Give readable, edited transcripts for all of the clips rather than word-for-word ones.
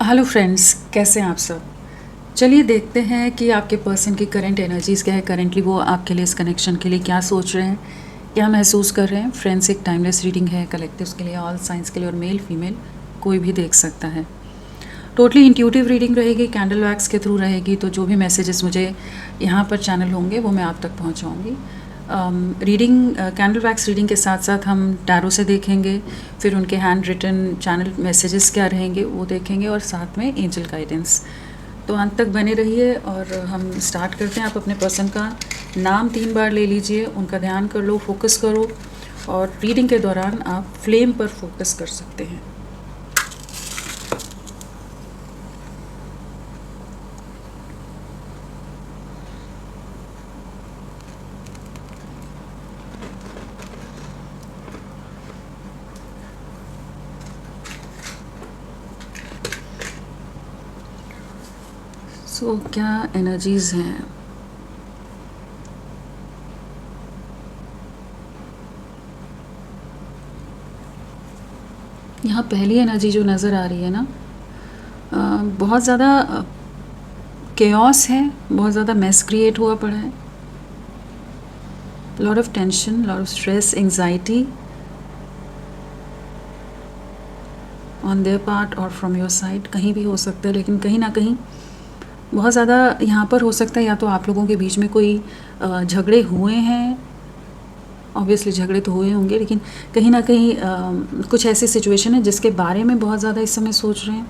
Hello friends, कैसे हैं आप सब। चलिए देखते हैं कि आपके पर्सन की करंट एनर्जीज़ क्या है। करेंटली वो आपके लिए, इस कनेक्शन के लिए क्या सोच रहे हैं, क्या महसूस कर रहे हैं। फ्रेंड्स एक टाइमलेस रीडिंग है, कलेक्टिव्स के लिए, ऑल साइंस के लिए, और मेल फीमेल कोई भी देख सकता है। टोटली इंट्यूटिव रीडिंग रहेगी, कैंडल वैक्स के थ्रू रहेगी। तो जो भी मैसेजेस मुझे यहाँ पर चैनल होंगे वो मैं आप तक पहुँचाऊँगी। रीडिंग, कैंडल वैक्स रीडिंग के साथ साथ हम टैरो से देखेंगे, फिर उनके हैंड रिटन चैनल मैसेजेस क्या रहेंगे वो देखेंगे, और साथ में एंजल गाइडेंस। तो अंत तक बने रहिए और हम स्टार्ट करते हैं। आप अपने पर्सन का नाम 3 बार ले लीजिए, उनका ध्यान कर लो, फोकस करो, और रीडिंग के दौरान आप फ्लेम पर फोकस कर सकते हैं। सो क्या एनर्जीज़ हैं। यहाँ पहली एनर्जी जो नज़र आ रही है ना, बहुत ज़्यादा केओस है, बहुत ज़्यादा मेस क्रिएट हुआ पड़ा है। Lot of tension, lot of stress, anxiety on their part और फ्रॉम योर साइड, कहीं भी हो सकता है। लेकिन कहीं ना कहीं बहुत ज़्यादा यहाँ पर हो सकता है, या तो आप लोगों के बीच में कोई झगड़े हुए हैं। ऑब्वियसली झगड़े तो हुए होंगे, लेकिन कहीं ना कहीं कुछ ऐसी सिचुएशन है जिसके बारे में बहुत ज़्यादा इस समय सोच रहे हैं।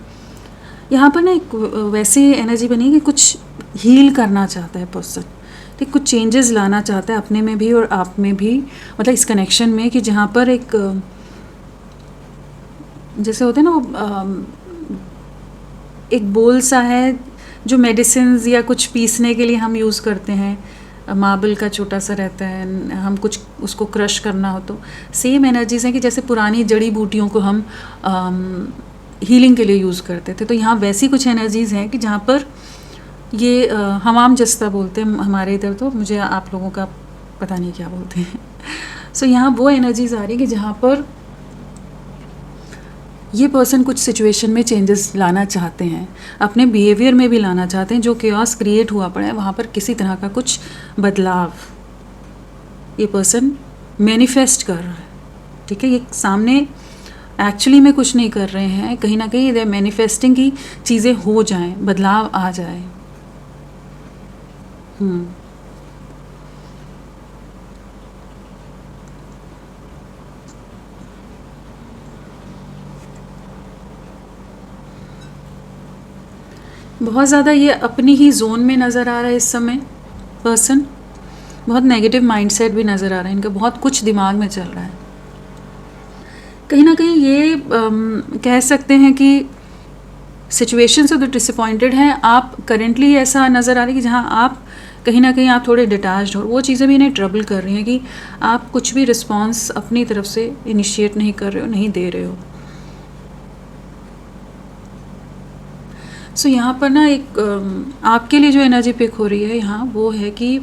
यहाँ पर ना एक वैसी एनर्जी बनी कि कुछ हील करना चाहता है पर्सन, ठीक, कुछ चेंजेस लाना चाहता है अपने में भी और आप में भी, मतलब इस कनेक्शन में, कि जहाँ पर एक जैसे होते हैं ना वो एक बोल सा है जो मेडिसिन या कुछ पीसने के लिए हम यूज़ करते हैं। मार्बल का छोटा सा रहता है, हम कुछ उसको क्रश करना हो तो सेम एनर्जीज़ हैं कि जैसे पुरानी जड़ी बूटियों को हम हीलिंग के लिए यूज़ करते थे। तो यहाँ वैसी कुछ एनर्जीज़ हैं कि जहाँ पर ये हमाम जस्ता बोलते हैं हमारे इधर, तो मुझे आप लोगों का पता नहीं क्या बोलते हैं। सो यहाँ वो एनर्जीज़ आ रही है कि जहाँ पर ये पर्सन कुछ सिचुएशन में चेंजेस लाना चाहते हैं, अपने बिहेवियर में भी लाना चाहते हैं। जो केओस क्रिएट हुआ पड़ा है वहाँ पर किसी तरह का कुछ बदलाव ये पर्सन मैनिफेस्ट कर रहा है, ठीक है। ये सामने एक्चुअली में कुछ नहीं कर रहे हैं, कहीं ना कहीं दे मैनिफेस्टिंग की चीज़ें हो जाएं, बदलाव आ जाए। बहुत ज़्यादा ये अपनी ही जोन में नज़र आ रहा है इस समय पर्सन। बहुत नेगेटिव माइंडसेट भी नज़र आ रहा है इनका, बहुत कुछ दिमाग में चल रहा है। कहीं ना कहीं ये कह सकते हैं कि सिचुएशन से तो डिसअपॉइंटेड हैं आप। करेंटली ऐसा नज़र आ रहा है कि जहाँ आप कहीं ना कहीं आप थोड़े डिटैच्ड हो, वो चीज़ें भी इन्हें ट्रबल कर रही हैं कि आप कुछ भी रिस्पॉन्स अपनी तरफ से इनिशिएट नहीं कर रहे हो, नहीं दे रहे हो। सो यहाँ पर ना एक आपके लिए जो एनर्जी पिक हो रही है यहाँ, वो है कि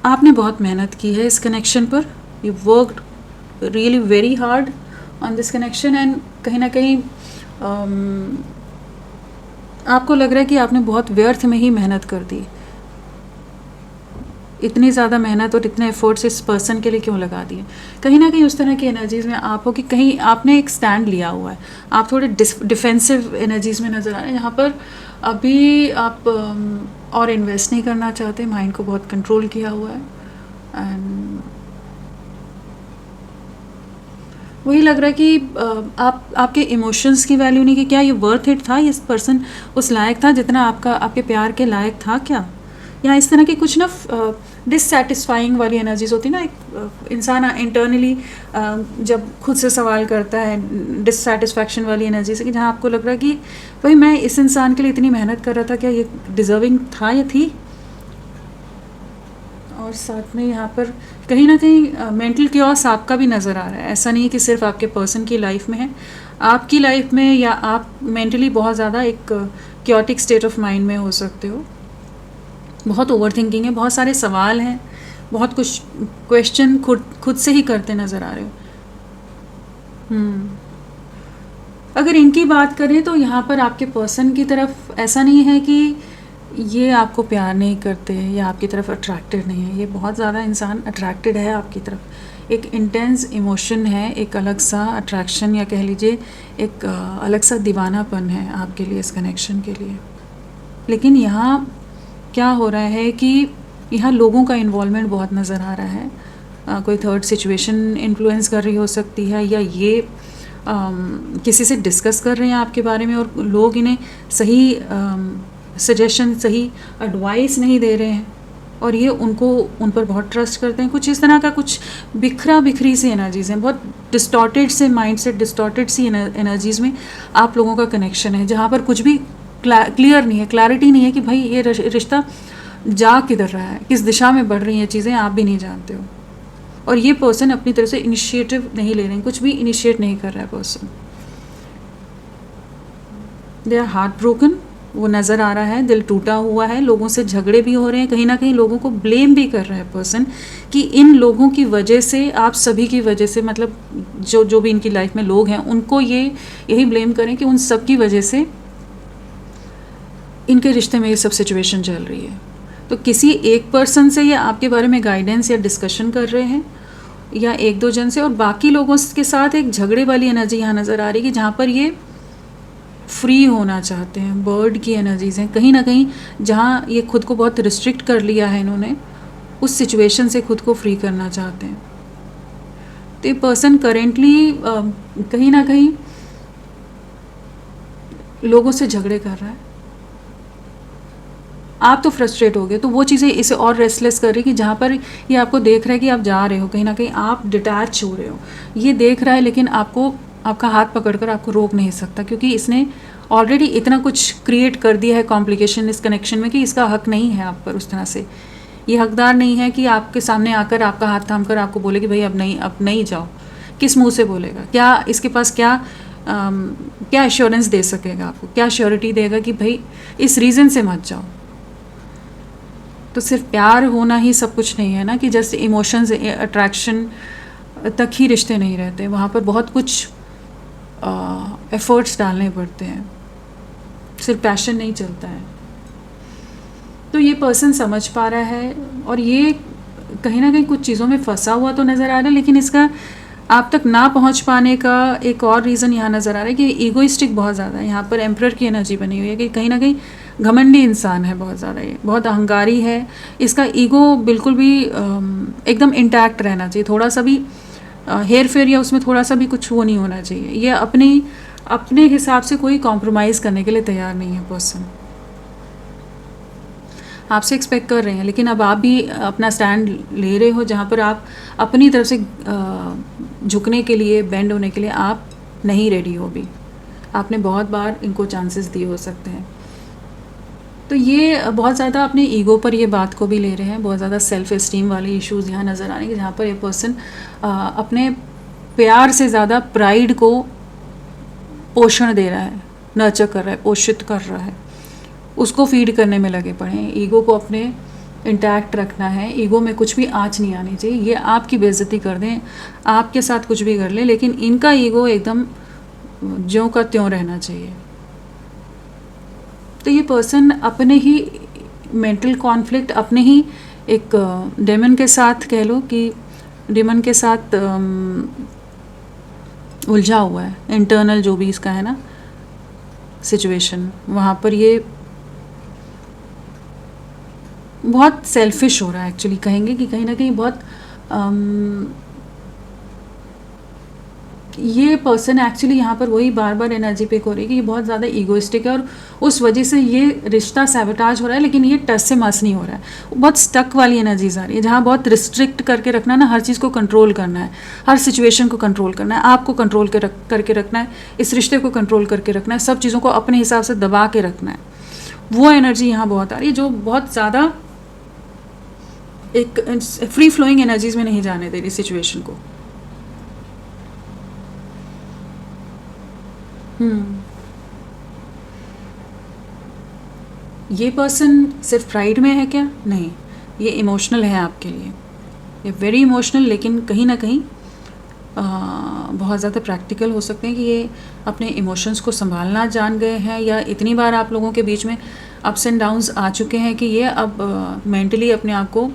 आपने बहुत मेहनत की है इस कनेक्शन पर। You worked really very hard on this connection, and कहीं ना कहीं आपको लग रहा है कि आपने बहुत व्यर्थ में ही मेहनत कर दी। इतनी ज़्यादा मेहनत और इतने एफर्ट्स इस पर्सन के लिए क्यों लगा दिए। कहीं ना कहीं उस तरह की एनर्जीज़ में आप हो कि कहीं आपने एक स्टैंड लिया हुआ है, आप थोड़े डिफेंसिव एनर्जीज़ में नज़र आ रहे हैं। यहाँ पर अभी आप और इन्वेस्ट नहीं करना चाहते, माइंड को बहुत कंट्रोल किया हुआ है। एंड वही लग रहा है कि आपके इमोशंस की वैल्यू नहीं, कि क्या ये वर्थ इट था, ये पर्सन उस लायक था जितना आपके प्यार के लायक था क्या। या इस तरह की कुछ ना डिससेटिस्फाइंग वाली एनर्जीज होती है ना। एक इंसान इंटरनली जब खुद से सवाल करता है, डिससेटिस्फैक्शन वाली एनर्जी से, कि जहाँ आपको लग रहा है कि भाई मैं इस इंसान के लिए इतनी मेहनत कर रहा था, क्या ये डिज़र्विंग था या थी। और साथ में यहाँ पर कहीं ना कहीं मेंटल क्योस आपका भी नज़र आ रहा है। ऐसा नहीं है कि सिर्फ आपके पर्सन की लाइफ में है, आपकी लाइफ में, या आप मेंटली बहुत ज़्यादा एक क्योटिक स्टेट ऑफ माइंड में हो सकते हो। बहुत ओवर थिंकिंग है, बहुत सारे सवाल हैं, बहुत कुछ क्वेश्चन खुद से ही करते नज़र आ रहे हो। अगर इनकी बात करें तो यहाँ पर आपके पर्सन की तरफ ऐसा नहीं है कि ये आपको प्यार नहीं करते या आपकी तरफ अट्रैक्टेड नहीं है। ये बहुत ज़्यादा इंसान अट्रैक्टेड है आपकी तरफ। एक इंटेंस इमोशन है, एक अलग सा अट्रैक्शन या कह लीजिए एक अलग सा दीवानापन है आपके लिए इस कनेक्शन के लिए। लेकिन यहाँ क्या हो रहा है कि यहाँ लोगों का इन्वॉल्वमेंट बहुत नज़र आ रहा है। कोई थर्ड सिचुएशन इन्फ्लुएंस कर रही हो सकती है, या ये किसी से डिस्कस कर रहे हैं आपके बारे में और लोग इन्हें सही सजेशन, सही एडवाइस नहीं दे रहे हैं और ये उन पर बहुत ट्रस्ट करते हैं। कुछ इस तरह का कुछ बिखरी सी एनर्जीज़ हैं, बहुत डिस्टॉर्टेड से माइंड सेट, डिस्टॉर्टेड सी एनर्जीज़ में आप लोगों का कनेक्शन है, जहाँ पर कुछ भी क्लियर नहीं है, क्लैरिटी नहीं है कि भाई ये रिश्ता जा किधर रहा है, किस दिशा में बढ़ रही हैं चीज़ें, आप भी नहीं जानते हो। और ये पर्सन अपनी तरफ से इनिशिएटिव नहीं ले रहे हैं, कुछ भी इनिशिएट नहीं कर रहा है person. They are heart broken, वो नज़र आ रहा है, दिल टूटा हुआ है, लोगों से झगड़े भी हो रहे हैं, कहीं ना कहीं लोगों को ब्लेम भी कर रहा है पर्सन कि इन लोगों की वजह से, आप सभी की वजह से, मतलब जो भी इनकी लाइफ में लोग हैं उनको यही ब्लेम करें कि उन सब की वजह से इनके रिश्ते में ये सब सिचुएशन चल रही है। तो किसी एक पर्सन से ये आपके बारे में गाइडेंस या डिस्कशन कर रहे हैं, या एक दो जन से, और बाकी लोगों के साथ एक झगड़े वाली एनर्जी यहाँ नज़र आ रही है कि जहाँ पर ये फ्री होना चाहते हैं। बर्ड की एनर्जीज़ हैं कहीं ना कहीं, जहाँ ये खुद को बहुत रिस्ट्रिक्ट कर लिया है इन्होंने, उस सिचुएशन से खुद को फ्री करना चाहते हैं। तो ये पर्सन करेंटली कहीं ना कहीं लोगों से झगड़े कर रहा है। आप तो फ्रस्ट्रेट हो गए, तो वो चीज़ें इसे और रेस्टलेस कर रही कि जहाँ पर ये आपको देख रहा है कि आप जा रहे हो, कहीं ना कहीं आप डिटैच हो रहे हो, ये देख रहा है, लेकिन आपका हाथ पकड़कर आपको रोक नहीं सकता, क्योंकि इसने ऑलरेडी इतना कुछ क्रिएट कर दिया है कॉम्प्लिकेशन इस कनेक्शन में कि इसका हक नहीं है आप पर उस तरह से। ये हकदार नहीं है कि आपके सामने आकर आपका हाथ थाम कर आपको बोले कि भाई अब नहीं जाओ। किस मुंह से बोलेगा? क्या इसके पास क्या एश्योरेंस दे सकेगा आपको? क्या श्योरिटी देगा कि भाई इस रीज़न से मत जाओ? तो सिर्फ प्यार होना ही सब कुछ नहीं है ना, कि जस्ट इमोशंस, अट्रैक्शन तक ही रिश्ते नहीं रहते, वहाँ पर बहुत कुछ एफर्ट्स डालने पड़ते हैं, सिर्फ पैशन नहीं चलता है। तो ये पर्सन समझ पा रहा है और ये कहीं ना कहीं कुछ चीज़ों में फंसा हुआ तो नज़र आ रहा है, लेकिन इसका आप तक ना पहुंच पाने का एक और रीज़न यहाँ नज़र आ रहा है कि ईगोइस्टिक बहुत ज़्यादा है। यहाँ पर एम्परर की एनर्जी बनी हुई है कि कहीं ना कहीं घमंडी इंसान है बहुत ज़्यादा, ये बहुत अहंकारी है। इसका ईगो बिल्कुल भी एकदम इंटैक्ट रहना चाहिए, थोड़ा सा भी हेर फेर या उसमें थोड़ा सा भी कुछ वो नहीं होना चाहिए। ये अपने हिसाब से कोई कॉम्प्रोमाइज़ करने के लिए तैयार नहीं है पर्सन। आपसे एक्सपेक्ट कर रहे हैं, लेकिन अब आप भी अपना स्टैंड ले रहे हो जहाँ पर आप अपनी तरफ से झुकने के लिए, बेंड होने के लिए आप नहीं रेडी हो भी। आपने बहुत बार इनको चांसेस दिए हो सकते हैं। तो ये बहुत ज़्यादा अपने ईगो पर ये बात को भी ले रहे हैं, बहुत ज़्यादा सेल्फ एस्टीम वाले इश्यूज़ यहाँ नज़र आ रहे हैं, जहाँ पर ये पर्सन अपने प्यार से ज़्यादा प्राइड को पोषण दे रहा है, नर्चर कर रहा है, पोषित कर रहा है, उसको फीड करने में लगे पड़े हैं। ईगो को अपने इंटैक्ट रखना है, ईगो में कुछ भी आँच नहीं आनी चाहिए। ये आपकी बेइज्जती कर दें, आपके साथ कुछ भी कर लें, लेकिन इनका ईगो एकदम ज्यों का त्यों रहना चाहिए। तो ये पर्सन अपने ही मेंटल कॉन्फ्लिक्ट, अपने ही एक डेमन के साथ, कह लो कि डेमन के साथ उलझा हुआ है। इंटरनल जो भी इसका है ना सिचुएशन, वहाँ पर ये बहुत सेल्फिश हो रहा है। एक्चुअली कहेंगे कि कहीं ना कहीं बहुत ये पर्सन एक्चुअली यहाँ पर वही बार बार एनर्जी पिक हो रही है कि ये बहुत ज़्यादा ईगोइस्टिक है और उस वजह से ये रिश्ता सैबोटाज हो रहा है, लेकिन ये टच से मस नहीं हो रहा है। बहुत स्टक वाली एनर्जीज आ रही है, जहाँ बहुत रिस्ट्रिक्ट करके रखना ना, हर चीज़ को कंट्रोल करना है, हर सिचुएशन को कंट्रोल करना है, आपको कंट्रोल करके रखना है, इस रिश्ते को कंट्रोल करके रखना है, सब चीज़ों को अपने हिसाब से दबा के रखना है। वो एनर्जी यहाँ बहुत आ रही है जो बहुत ज़्यादा एक फ्री फ्लोइंग एनर्जीज में नहीं जाने दे रही सिचुएशन को। ये पर्सन सिर्फ प्राइड में है क्या? नहीं, ये इमोशनल है आपके लिए, ये वेरी इमोशनल, लेकिन कहीं ना कहीं बहुत ज़्यादा प्रैक्टिकल हो सकते हैं कि ये अपने इमोशंस को संभालना जान गए हैं, या इतनी बार आप लोगों के बीच में अप्स एंड डाउन्स आ चुके हैं कि ये अब मेंटली अपने आप को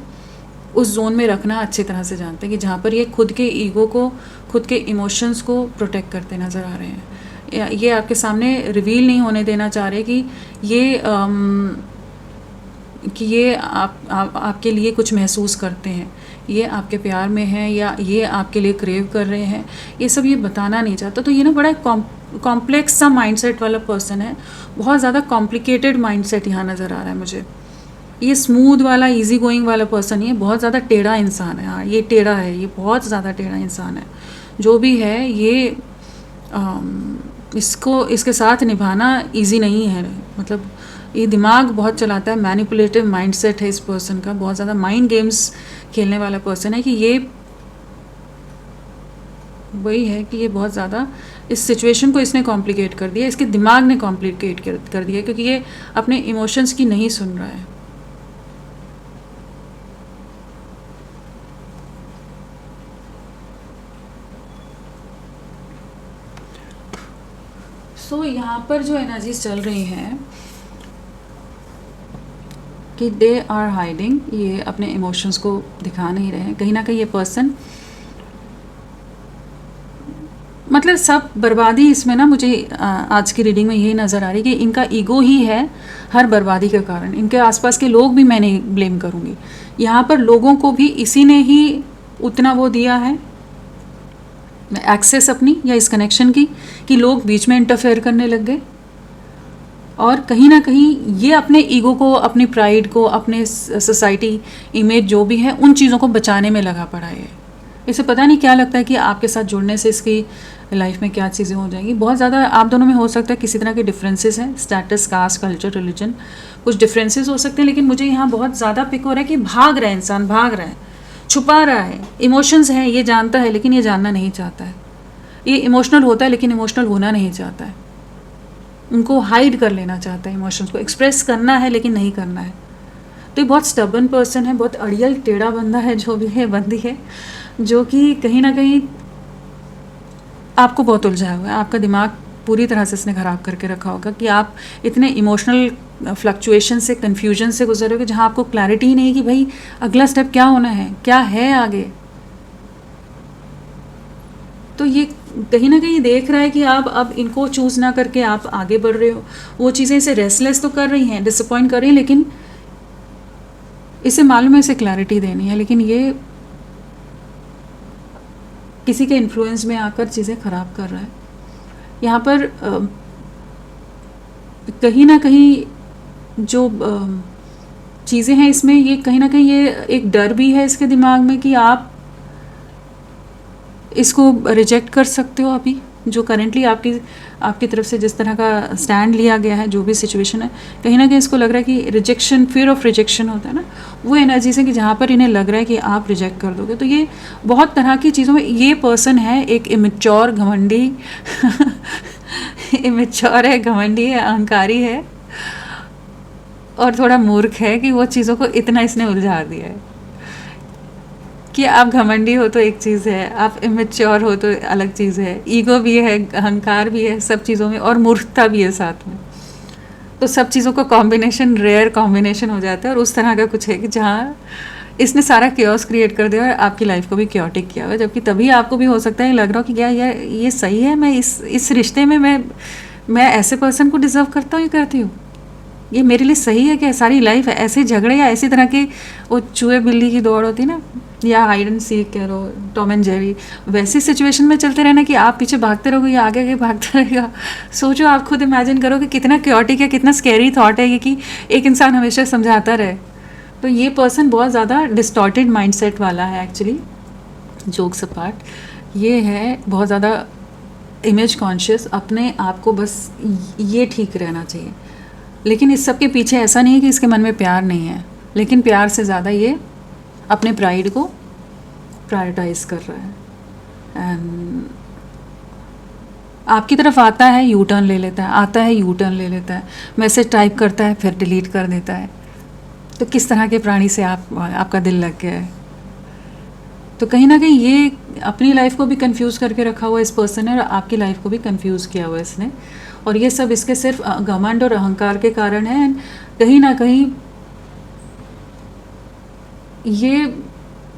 उस जोन में रखना अच्छी तरह से जानते हैं कि जहाँ पर ये खुद के ईगो को, खुद के इमोशंस को प्रोटेक्ट करते नज़र आ रहे हैं। ये आपके सामने रिवील नहीं होने देना चाह रहे कि ये आपके लिए कुछ महसूस करते हैं, ये आपके प्यार में है, या ये आपके लिए क्रेव कर रहे हैं, ये सब ये बताना नहीं चाहता। तो ये ना बड़ा कॉम्प्लेक्स सा माइंडसेट वाला पर्सन है, बहुत ज़्यादा कॉम्प्लिकेटेड माइंडसेट यहाँ नज़र आ रहा है मुझे। ये स्मूथ वाला इजी गोइंग वाला पर्सन नहीं है, बहुत ज़्यादा टेढ़ा इंसान है। हाँ, ये टेढ़ा है, ये बहुत ज़्यादा टेढ़ा इंसान है। जो भी है ये इसके साथ निभाना इजी नहीं है। मतलब ये दिमाग बहुत चलाता है, मैनिपुलेटिव माइंडसेट है इस पर्सन का, बहुत ज़्यादा माइंड गेम्स खेलने वाला पर्सन है। कि ये वही है कि ये बहुत ज़्यादा इस सिचुएशन को इसने कॉम्प्लिकेट कर दिया, इसके दिमाग ने कॉम्प्लिकेट कर दिया, क्योंकि ये अपने इमोशंस की नहीं सुन रहा है। सो यहाँ पर जो एनर्जीज चल रही हैं कि दे आर हाइडिंग, ये अपने इमोशंस को दिखा नहीं रहे हैं। कहीं ना कहीं ये पर्सन, मतलब सब बर्बादी इसमें ना मुझे आज की रीडिंग में यही नज़र आ रही है कि इनका ईगो ही है हर बर्बादी का कारण। इनके आसपास के लोग भी मैं नहीं ब्लेम करूँगी, यहाँ पर लोगों को भी इसी ने ही उतना वो दिया है एक्सेस अपनी या इस कनेक्शन की, कि लोग बीच में इंटरफेयर करने लग गए। और कहीं ना कहीं ये अपने ईगो को, अपनी प्राइड को, अपने सोसाइटी इमेज जो भी है, उन चीज़ों को बचाने में लगा पड़ा है। इसे पता नहीं क्या लगता है कि आपके साथ जुड़ने से इसकी लाइफ में क्या चीज़ें हो जाएंगी। बहुत ज़्यादा आप दोनों में हो सकता है किसी तरह के डिफरेंसेस हैं, स्टेटस, कास्ट, कल्चर, रिलीजन, कुछ डिफरेंसेस हो सकते हैं। लेकिन मुझे यहाँ बहुत ज़्यादा पिक हो रहा है कि भाग रहा है इंसान, भाग रहा है, छुपा रहा है। इमोशंस हैं, ये जानता है लेकिन ये जानना नहीं चाहता है। ये इमोशनल होता है लेकिन इमोशनल होना नहीं चाहता है। उनको हाइड कर लेना चाहता है, इमोशंस को एक्सप्रेस करना है लेकिन नहीं करना है। तो ये बहुत स्टबर्न पर्सन है, बहुत अड़ियल टेढ़ा बंदा है, जो भी है बंदी है, जो कि कहीं ना कहीं आपको बहुत उलझाया हुआ है। आपका दिमाग पूरी तरह से इसने ख़राब करके रखा होगा कि आप इतने इमोशनल फ्लक्चुएशन से, कन्फ्यूजन से गुजरे हो, जहाँ आपको क्लैरिटी ही नहीं कि भाई अगला स्टेप क्या होना है, क्या है आगे। तो ये कहीं ना कहीं देख रहा है कि आप अब इनको चूज़ ना करके आप आगे बढ़ रहे हो। वो चीज़ें इसे रेस्टलेस तो कर रही हैं, डिसअपॉइंट कर रही हैं, लेकिन इसे मालूम है इसे क्लैरिटी देनी है, लेकिन ये किसी के इन्फ्लुएंस में आकर चीज़ें ख़राब कर रहा है। यहाँ पर कहीं ना कहीं जो चीज़ें हैं इसमें, ये कहीं ना कहीं ये एक डर भी है इसके दिमाग में कि आप इसको रिजेक्ट कर सकते हो। अभी जो करेंटली आपकी तरफ से जिस तरह का स्टैंड लिया गया है, जो भी सिचुएशन है, कहीं ना कहीं इसको लग रहा है कि रिजेक्शन, फियर ऑफ रिजेक्शन होता है ना, वो एनर्जी से कि जहाँ पर इन्हें लग रहा है कि आप रिजेक्ट कर दोगे। तो ये बहुत तरह की चीज़ों में ये पर्सन है एक इमेच्योर, घमंडी इमेच्योर है, घमंडी है, अहंकारी है, और थोड़ा मूर्ख है कि वो चीज़ों को इतना इसने उलझा दिया है कि आप घमंडी हो तो एक चीज़ है, आप इमेच्योर हो तो अलग चीज़ है, ईगो भी है, अहंकार भी है सब चीज़ों में, और मूर्खता भी है साथ में। तो सब चीज़ों का कॉम्बिनेशन, रेयर कॉम्बिनेशन हो जाता है। और उस तरह का कुछ है कि जहाँ इसने सारा क्योस क्रिएट कर दिया और आपकी लाइफ को भी क्योटिक किया हुआ। जबकि तभी आपको भी हो सकता है लग रहा हो कि क्या यार ये सही है, मैं इस रिश्ते में मैं ऐसे पर्सन को डिज़र्व करता हूँ, ये करती हूँ, ये मेरे लिए सही है क्या? सारी लाइफ ऐसे झगड़े या ऐसी तरह के वो चूहे बिल्ली की दौड़ होती ना, या हाइड एंड सीक कह लो, टॉम एंड जेरी, वैसी सिचुएशन में चलते रहना कि आप पीछे भागते रहोगे या आगे आगे भागता रहेगा। सोचो, आप खुद इमेजिन करो कि कितना क्योटिक है, कितना स्कैरी थॉट है ये कि एक इंसान हमेशा समझाता रहे। तो ये पर्सन बहुत ज़्यादा डिस्टॉर्टेड माइंडसेट वाला है एक्चुअली, जोक्स अपार्ट। ये है बहुत ज़्यादा इमेज कॉन्शियस, अपने आप को बस ये ठीक रहना चाहिए। लेकिन इस सब के पीछे ऐसा नहीं है कि इसके मन में प्यार नहीं है, लेकिन प्यार से ज़्यादा ये अपने प्राइड को प्रायोरिटाइज कर रहा है। एंड आपकी तरफ आता है, यू टर्न ले लेता है, आता है, यू टर्न ले लेता है, मैसेज टाइप करता है, फिर डिलीट कर देता है। तो किस तरह के प्राणी से आपका दिल लग गया है? तो कहीं ना कहीं ये अपनी लाइफ को भी कंफ्यूज करके रखा हुआ इस पर्सन ने और आपकी लाइफ को भी कंफ्यूज किया हुआ है इसने, और ये सब इसके सिर्फ घमंड और अहंकार के कारण है। एंड कहीं ना कहीं ये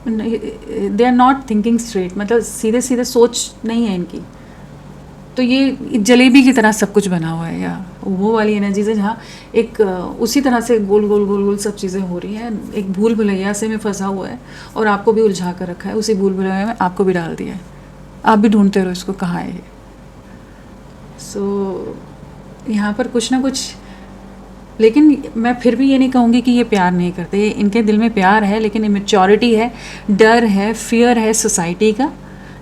they are not thinking straight, मतलब सीधे सीधे सोच नहीं है इनकी। तो ये जलेबी की तरह सब कुछ बना हुआ है, या वो वाली एनर्जीज है जहाँ एक उसी तरह से गोल गोल गोल गोल सब चीज़ें हो रही हैं। एक भूल भुलैया से में फंसा हुआ है और आपको भी उलझा कर रखा है, उसी भूल भुलैया में आपको भी डाल दिया है। आप भी ढूंढते रहो इसको कहाँ है ये। सो यहाँ पर कुछ ना कुछ, लेकिन मैं फिर भी ये नहीं कहूँगी कि ये प्यार नहीं करते, इनके दिल में प्यार है, लेकिन इमेच्योरिटी है, डर है, फियर है सोसाइटी का।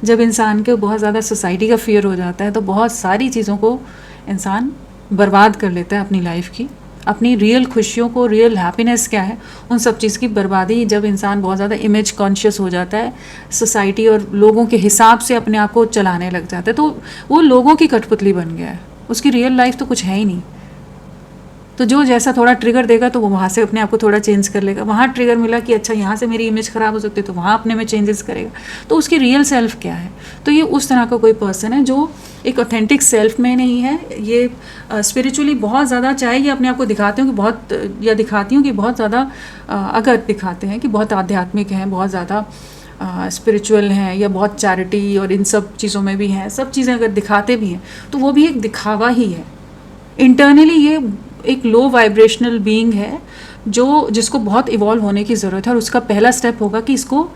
जब इंसान के बहुत ज़्यादा सोसाइटी का फियर हो जाता है तो बहुत सारी चीज़ों को इंसान बर्बाद कर लेता है अपनी लाइफ की, अपनी रियल खुशियों को, रियल हैप्पीनेस क्या है उन सब चीज़ की बर्बादी। जब इंसान बहुत ज़्यादा इमेज कॉन्शियस हो जाता है, सोसाइटी और लोगों के हिसाब से अपने आप को चलाने लग जाता है, तो वो लोगों की कठपुतली बन गया है, उसकी रियल लाइफ तो कुछ है ही नहीं। तो जो जैसा थोड़ा ट्रिगर देगा तो वो वहाँ से अपने आप को थोड़ा चेंज कर लेगा। वहाँ ट्रिगर मिला कि अच्छा यहाँ से मेरी इमेज ख़राब हो सकती है तो वहाँ अपने में चेंजेस करेगा। तो उसकी रियल सेल्फ क्या है? तो ये उस तरह का कोई पर्सन है जो एक ऑथेंटिक सेल्फ में नहीं है। ये स्पिरिचुअली बहुत ज़्यादा, चाहे ये अपने आप को दिखाते हो कि बहुत, या दिखाती हूँ कि बहुत ज़्यादा, अगर दिखाते हैं कि बहुत आध्यात्मिक हैं, बहुत ज़्यादा स्पिरिचुअल हैं, या बहुत चैरिटी और इन सब चीज़ों में भी हैं, सब चीज़ें अगर दिखाते भी हैं तो वो भी एक दिखावा ही है। इंटरनली ये एक लो वाइब्रेशनल बीइंग है जिसको बहुत इवॉल्व होने की ज़रूरत है। और उसका पहला स्टेप होगा कि इसको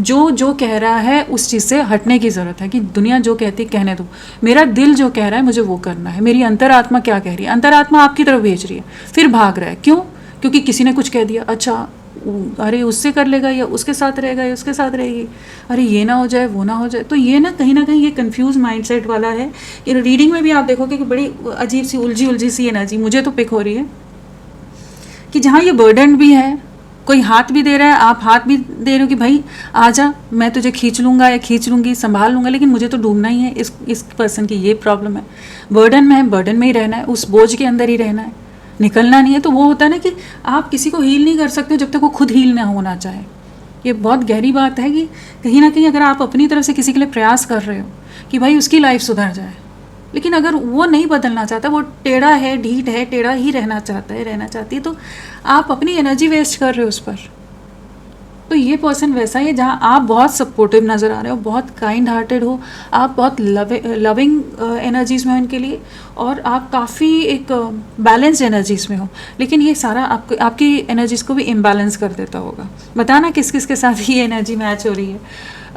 जो कह रहा है उस चीज़ से हटने की ज़रूरत है, कि दुनिया जो कहती कहने दो, मेरा दिल जो कह रहा है मुझे वो करना है। मेरी अंतरात्मा क्या कह रही है? अंतरात्मा आपकी तरफ भेज रही है, फिर भाग रहा है। क्यों? क्योंकि किसी ने कुछ कह दिया, अच्छा अरे उससे कर लेगा, या उसके साथ रहेगा, या उसके साथ रहेगी, अरे ये ना हो जाए, वो ना हो जाए। तो ये ना कहीं ये कंफ्यूज माइंडसेट वाला है। ये रीडिंग में भी आप देखोगे कि बड़ी अजीब सी उलझी सी एनर्जी मुझे तो पिक हो रही है, कि जहाँ ये बर्डन भी है, कोई हाथ भी दे रहा है, आप हाथ भी दे रहे हो कि भाई आजा, मैं तुझे खींच लूँगा या खींच लूँगी, संभाल लूँगा, लेकिन मुझे तो डूबना ही है। इस पर्सन की ये प्रॉब्लम है, बर्डन में है, बर्डन में ही रहना है, उस बोझ के अंदर ही रहना है, निकलना नहीं है। तो वो होता है ना कि आप किसी को हील नहीं कर सकते जब तक वो खुद हील ना होना चाहे। ये बहुत गहरी बात है कि कहीं ना कहीं अगर आप अपनी तरफ से किसी के लिए प्रयास कर रहे हो कि भाई उसकी लाइफ सुधर जाए, लेकिन अगर वो नहीं बदलना चाहता, वो टेढ़ा है, ढीठ है, टेढ़ा ही रहना चाहता है, रहना चाहती है, तो आप अपनी एनर्जी वेस्ट कर रहे हो उस पर। तो ये पर्सन वैसा ही है जहाँ आप बहुत सपोर्टिव नज़र आ रहे हो, बहुत काइंड हार्टेड हो, आप बहुत लविंग एनर्जीज़ में हो इनके लिए, और आप काफ़ी एक बैलेंस्ड एनर्जीज़ में हो। लेकिन ये सारा आपकी एनर्जीज़ को भी इम्बैलेंस कर देता होगा। बताना किस किस के साथ ये एनर्जी मैच हो रही है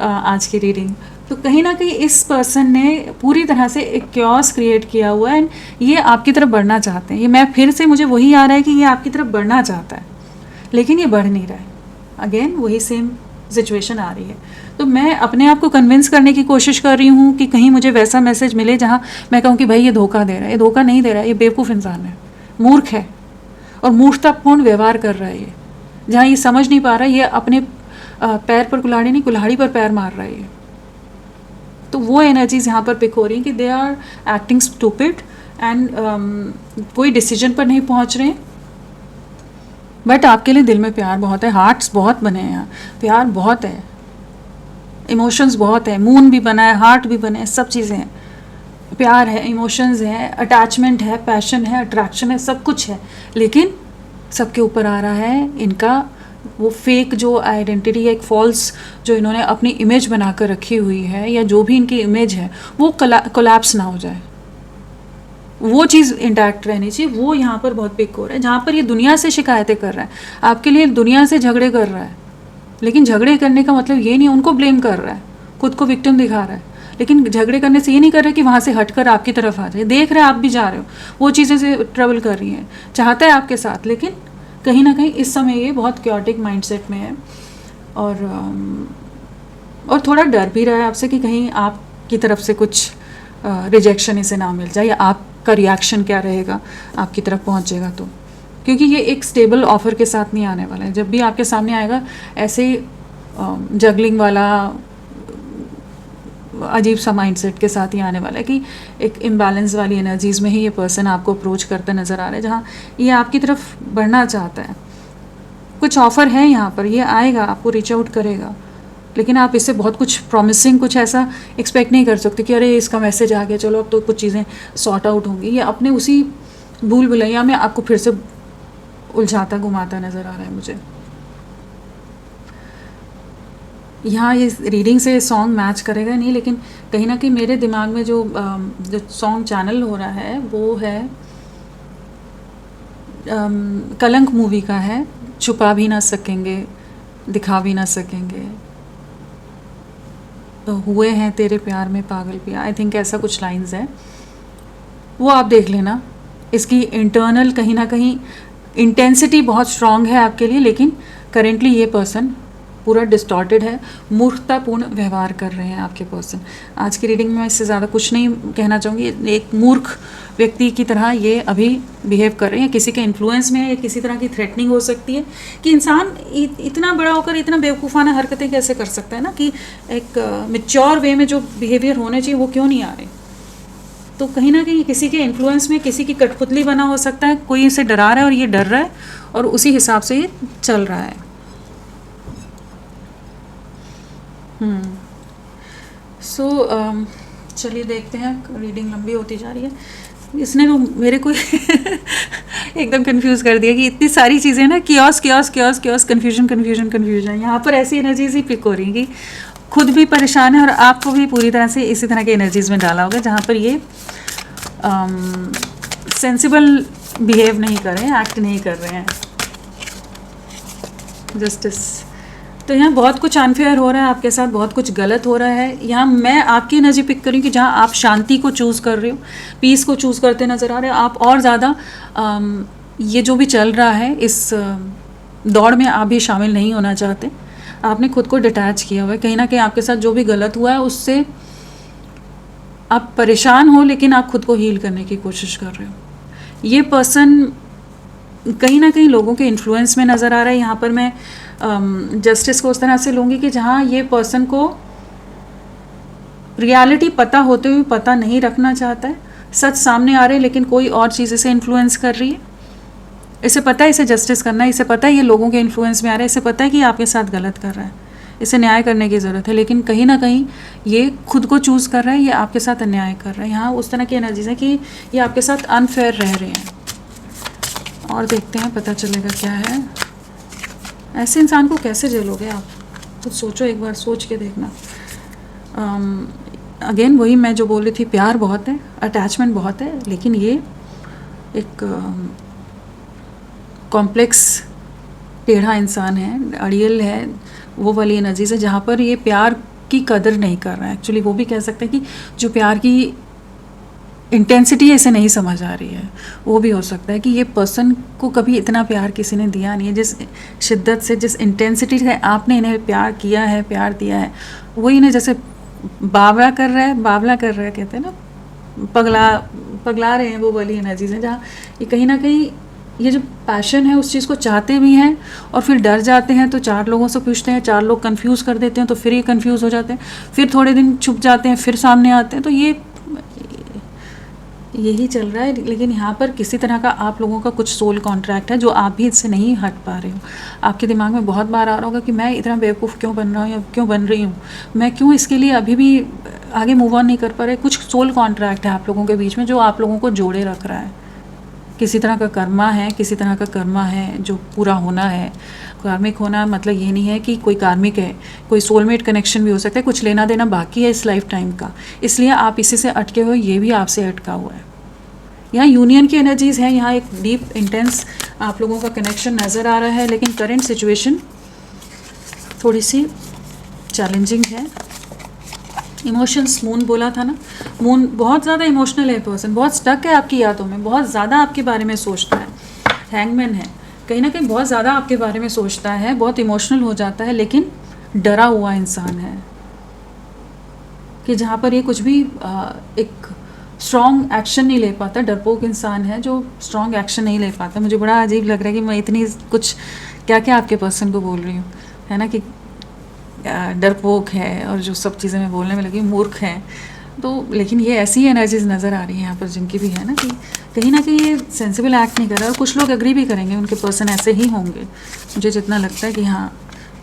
आज की रीडिंग। तो कहीं ना कहीं इस पर्सन ने पूरी तरह से एक क्योस क्रिएट किया हुआ है, एंड ये आपकी तरफ बढ़ना चाहते हैं। ये मैं फिर से, मुझे वही आ रहा है कि ये आपकी तरफ बढ़ना चाहता है, लेकिन ये बढ़ नहीं रहा है। अगेन वही सेम सिचुएशन आ रही है। तो मैं अपने आप को कन्विंस करने की कोशिश कर रही हूँ कि कहीं मुझे वैसा मैसेज मिले जहाँ मैं कहूँ कि भाई ये धोखा दे रहा है। ये धोखा नहीं दे रहा है, ये बेवकूफ़ इंसान है, मूर्ख है, और मूर्खतापूर्ण व्यवहार कर रहा है। ये जहाँ ये समझ नहीं पा रहा है, ये अपने पैर पर कुल्हाड़ी नहीं, कुल्हाड़ी पर पैर मार रहा है ये। तो वो एनर्जीज यहाँ पर पिक हो रही हैं कि they are acting stupid and कोई डिसीजन पर नहीं पहुँच रहे हैं। बट आपके लिए दिल में प्यार बहुत है, हार्ट्स बहुत बने हैं यहाँ, प्यार बहुत है, इमोशंस बहुत है, मून भी बना है, हार्ट भी बने हैं, सब चीज़ें हैं, प्यार है, इमोशंस हैं, अटैचमेंट है, पैशन है, अट्रैक्शन है, सब कुछ है। लेकिन सबके ऊपर आ रहा है इनका वो फेक जो आइडेंटिटी है, एक फॉल्स जो इन्होंने अपनी इमेज बना कर रखी हुई है, या जो भी इनकी इमेज है वो कोलैप्स ना हो जाए, वो चीज़ इंटैक्ट रहनी चाहिए। वो यहाँ पर बहुत पिक हो रहा है, जहाँ पर ये दुनिया से शिकायतें कर रहा है, आपके लिए दुनिया से झगड़े कर रहा है। लेकिन झगड़े करने का मतलब ये नहीं उनको ब्लेम कर रहा है, खुद को विक्टिम दिखा रहा है। लेकिन झगड़े करने से ये नहीं कर रहा कि वहाँ से हटकर आपकी तरफ आ जाए, देख रहे हैं आप भी जा रहे हो, वो चीज़ें से ट्रबल कर रही हैं, चाहता है आपके साथ, लेकिन कहीं ना कहीं इस समय ये बहुत क्योटिक माइंडसेट में है, और थोड़ा डर भी रहा है आपसे कि कहीं आपकी तरफ से कुछ रिजेक्शन इसे ना मिल जाए, या आपका रिएक्शन क्या रहेगा आपकी तरफ पहुंचेगा तो। क्योंकि ये एक स्टेबल ऑफर के साथ नहीं आने वाला है। जब भी आपके सामने आएगा ऐसे ही जगलिंग वाला अजीब सा माइंडसेट के साथ ही आने वाला है, कि एक इम्बैलेंस वाली एनर्जीज़ में ही ये पर्सन आपको अप्रोच करता नज़र आ रहा है, जहाँ ये आपकी तरफ बढ़ना चाहता है। कुछ ऑफ़र है यहाँ पर, ये आएगा, आपको रीच आउट करेगा, लेकिन आप इससे बहुत कुछ प्रॉमिसिंग कुछ ऐसा एक्सपेक्ट नहीं कर सकते कि अरे इसका मैसेज आ गया, चलो अब तो कुछ चीज़ें सॉर्ट आउट होंगी। ये अपने उसी भूल भुलैया में आपको फिर से उलझाता घुमाता नज़र आ रहा है मुझे। यहाँ ये रीडिंग से सॉन्ग मैच करेगा नहीं, लेकिन कहीं ना कहीं मेरे दिमाग में जो सॉन्ग चैनल हो रहा है वो है कलंक मूवी का है, छुपा भी ना सकेंगे दिखा भी ना सकेंगे, तो हुए हैं तेरे प्यार में पागल पिया, आई थिंक ऐसा कुछ लाइंस है, वो आप देख लेना। इसकी इंटरनल कहीं ना कहीं इंटेंसिटी बहुत स्ट्रॉन्ग है आपके लिए, लेकिन करेंटली ये पर्सन पूरा डिस्टॉर्टेड है, मूर्खतापूर्ण व्यवहार कर रहे हैं आपके पर्सन। आज की रीडिंग में मैं इससे ज़्यादा कुछ नहीं कहना चाहूँगी। एक मूर्ख व्यक्ति की तरह ये अभी बिहेव कर रहे हैं, किसी के इन्फ्लुएंस में है, या किसी तरह की थ्रेटनिंग हो सकती है कि इंसान इतना बड़ा होकर इतना बेवकूफ़ाना हरकतें कैसे कर सकता है ना, कि एक मैच्योर वे में जो बिहेवियर होने चाहिए वो क्यों नहीं आ रहे। तो कहीं ना कहीं किसी के इन्फ्लुएंस में किसी की कठपुतली बना हो सकता है, कोई इसे डरा रहा है और ये डर रहा है और उसी हिसाब से ये चल रहा है। चलिए देखते हैं, रीडिंग लंबी होती जा रही है। इसने तो मेरे को एकदम कंफ्यूज कर दिया कि इतनी सारी चीज़ें ना, chaos chaos chaos chaos, confusion confusion confusion. यहाँ पर ऐसी एनर्जीज ही पिक हो रही कि खुद भी परेशान है और आपको भी पूरी तरह से इसी तरह के एनर्जीज में डाला होगा, जहाँ पर ये सेंसिबल बिहेव नहीं कर रहे हैं, एक्ट नहीं कर रहे हैं। जस्टिस, तो यहाँ बहुत कुछ अनफेयर हो रहा है आपके साथ, बहुत कुछ गलत हो रहा है। यहाँ मैं आपकी एनर्जी पिक करूँ कि जहाँ आप शांति को चूज़ कर रहे हो, पीस को चूज़ करते नज़र आ रहे हो, आप और ज़्यादा ये जो भी चल रहा है इस दौड़ में आप भी शामिल नहीं होना चाहते। आपने खुद को डिटैच किया हुआ है, कहीं ना कहीं आपके साथ जो भी गलत हुआ है उससे आप परेशान हो, लेकिन आप खुद को हील करने की कोशिश कर रहे हो। ये पर्सन कहीं ना कहीं लोगों के इन्फ्लुएंस में नज़र आ रहा है। यहाँ पर मैं जस्टिस को उस तरह से लूँगी कि जहाँ ये पर्सन को रियलिटी पता होते हुए पता नहीं रखना चाहता है, सच सामने आ रहे हैं लेकिन कोई और चीज़ इसे इन्फ्लुएंस कर रही है। इसे पता है इसे जस्टिस करना है, इसे पता है ये लोगों के इन्फ्लुएंस में आ रहा है, इसे पता है कि आपके साथ गलत कर रहा है, इसे न्याय करने की ज़रूरत है, लेकिन कहीं ना कहीं ये खुद को चूज़ कर रहा है, ये आपके साथ अन्याय कर रहा है। यहाँ उस तरह की एनर्जीज है कि ये आपके साथ अनफेयर रह रहे हैं। और देखते हैं पता चलेगा क्या है। ऐसे इंसान को कैसे झेलोगे आप, खुद सोचो, एक बार सोच के देखना। अगेन वही मैं जो बोल रही थी, प्यार बहुत है, अटैचमेंट बहुत है, लेकिन ये एक कॉम्प्लेक्स टेढ़ा इंसान है, अड़ियल है, वो वाली एनर्जी से जहाँ पर ये प्यार की कदर नहीं कर रहा है। एक्चुअली वो भी कह सकते हैं कि जो प्यार की इंटेंसिटी इसे नहीं समझ आ रही है। वो भी हो सकता है कि ये पर्सन को कभी इतना प्यार किसी ने दिया नहीं है, जिस शिद्दत से, जिस इंटेंसिटी से आपने इन्हें प्यार किया है, प्यार दिया है, वो इन्हें जैसे बावला कर रहा है कहते हैं ना, पगला रहे हैं, वो वाली एनर्जीज हैं जहाँ ये कहीं ना कहीं ये जो पैशन है उस चीज़ को चाहते भी हैं और फिर डर जाते हैं, तो 4 लोगों से पूछते हैं, 4 लोग कंफ्यूज कर देते हैं, तो फिर ये कंफ्यूज हो जाते हैं, फिर थोड़े दिन छुप जाते हैं, फिर सामने आते हैं। तो यही चल रहा है। लेकिन यहाँ पर किसी तरह का आप लोगों का कुछ सोल कॉन्ट्रैक्ट है जो आप भी इससे नहीं हट पा रहे हो। आपके दिमाग में बहुत बार आ रहा होगा कि मैं इतना बेवकूफ़ क्यों बन रहा हूँ या क्यों बन रही हूँ, मैं क्यों इसके लिए अभी भी आगे मूव ऑन नहीं कर पा रहे। कुछ सोल कॉन्ट्रैक्ट है आप लोगों के बीच में जो आप लोगों को जोड़े रख रहा है। किसी तरह का कर्मा है, किसी तरह का कर्मा है जो पूरा होना है। कार्मिक होना मतलब ये नहीं है कि कोई कार्मिक है, कोई सोलमेट कनेक्शन भी हो सकता है, कुछ लेना देना बाकी है इस लाइफ टाइम का, इसलिए आप इसी से अटके हुए, ये भी आपसे अटका हुआ है। यहाँ यूनियन की एनर्जीज़ है, यहाँ एक डीप इंटेंस आप लोगों का कनेक्शन नज़र आ रहा है, लेकिन करंट सिचुएशन थोड़ी सी चैलेंजिंग है। इमोशंस, मून बोला था ना, मून बहुत ज़्यादा इमोशनल है पर्सन, बहुत स्टक है आपकी यादों में, बहुत ज़्यादा आपके बारे में सोचता है। हैंगमैन है, कहीं ना कहीं बहुत ज़्यादा आपके बारे में सोचता है, बहुत इमोशनल हो जाता है, लेकिन डरा हुआ इंसान है कि जहाँ पर ये कुछ भी एक स्ट्रॉन्ग एक्शन नहीं ले पाता। डरपोक इंसान है जो स्ट्रॉन्ग एक्शन नहीं ले पाता। मुझे बड़ा अजीब लग रहा है कि मैं इतनी कुछ क्या क्या आपके पर्सन को बोल रही हूँ, है ना, कि डरपोक है और जो सब चीज़ें मैं बोलने में लगी, मूर्ख है। तो लेकिन ये ऐसी ही एनर्जीज नज़र आ रही हैं यहाँ पर जिनकी भी है ना, कि कहीं ना कहीं ये सेंसिबल एक्ट नहीं कर रहा। और कुछ लोग एग्री भी करेंगे, उनके पर्सन ऐसे ही होंगे, मुझे जितना लगता है कि हाँ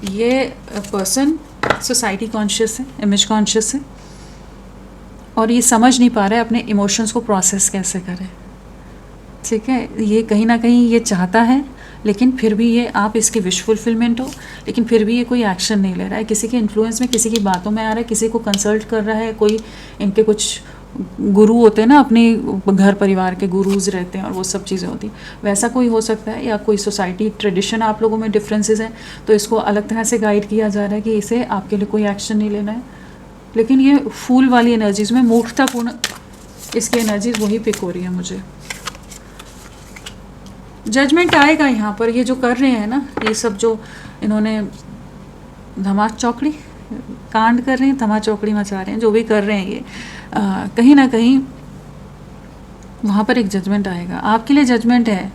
ये पर्सन सोसाइटी कॉन्शियस है, इमेज कॉन्शियस है, और ये समझ नहीं पा रहा है अपने इमोशंस को प्रोसेस कैसे करे। ठीक है, ये कहीं ना कहीं ये चाहता है, लेकिन फिर भी ये आप इसकी विश फुलफिलमेंट हो, लेकिन फिर भी ये कोई एक्शन नहीं ले रहा है, किसी के इन्फ्लुएंस में, किसी की बातों में आ रहा है, किसी को कंसल्ट कर रहा है, कोई इनके कुछ गुरु होते हैं ना, अपने घर परिवार के गुरुज रहते हैं और वो सब चीज़ें होती हैं, वैसा कोई हो सकता है, या कोई सोसाइटी ट्रेडिशन आप लोगों में डिफरेंसेस हैं तो इसको अलग तरह से गाइड किया जा रहा है कि इसे आपके लिए कोई एक्शन नहीं लेना है। लेकिन ये फूल वाली एनर्जीज़ में मूर्खतापूर्ण इसकी एनर्जीज वही पिक हो रही है मुझे। जजमेंट आएगा यहाँ पर, ये जो कर रहे हैं ना, ये सब जो इन्होंने धमा चौकड़ी कांड कर रहे हैं, धमा चौकड़ी मचा रहे हैं, जो भी कर रहे हैं ये कहीं ना कहीं वहाँ पर एक जजमेंट आएगा। आपके लिए जजमेंट है,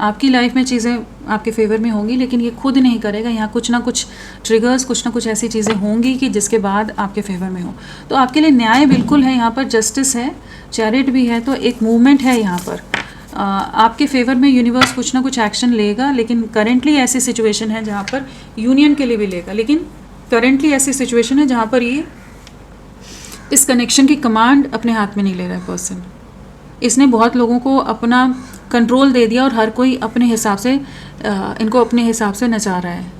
आपकी लाइफ में चीज़ें आपके फेवर में होंगी, लेकिन ये खुद नहीं करेगा। यहाँ कुछ ना कुछ ट्रिगर्स, कुछ ना कुछ ऐसी चीज़ें होंगी कि जिसके बाद आपके फेवर में हो। तो आपके लिए न्याय बिल्कुल है, यहाँ पर जस्टिस है, चैरिट भी है, तो एक मूवमेंट है यहाँ पर। आपके फेवर में यूनिवर्स कुछ ना कुछ एक्शन लेगा, लेकिन करेंटली ऐसी सिचुएशन है जहाँ पर यूनियन के लिए भी लेगा, लेकिन करेंटली ऐसी सिचुएशन है जहाँ पर ये इस कनेक्शन की कमांड अपने हाथ में नहीं ले रहा है पर्सन। इसने बहुत लोगों को अपना कंट्रोल दे दिया और हर कोई अपने हिसाब से इनको अपने हिसाब से नचा रहा है।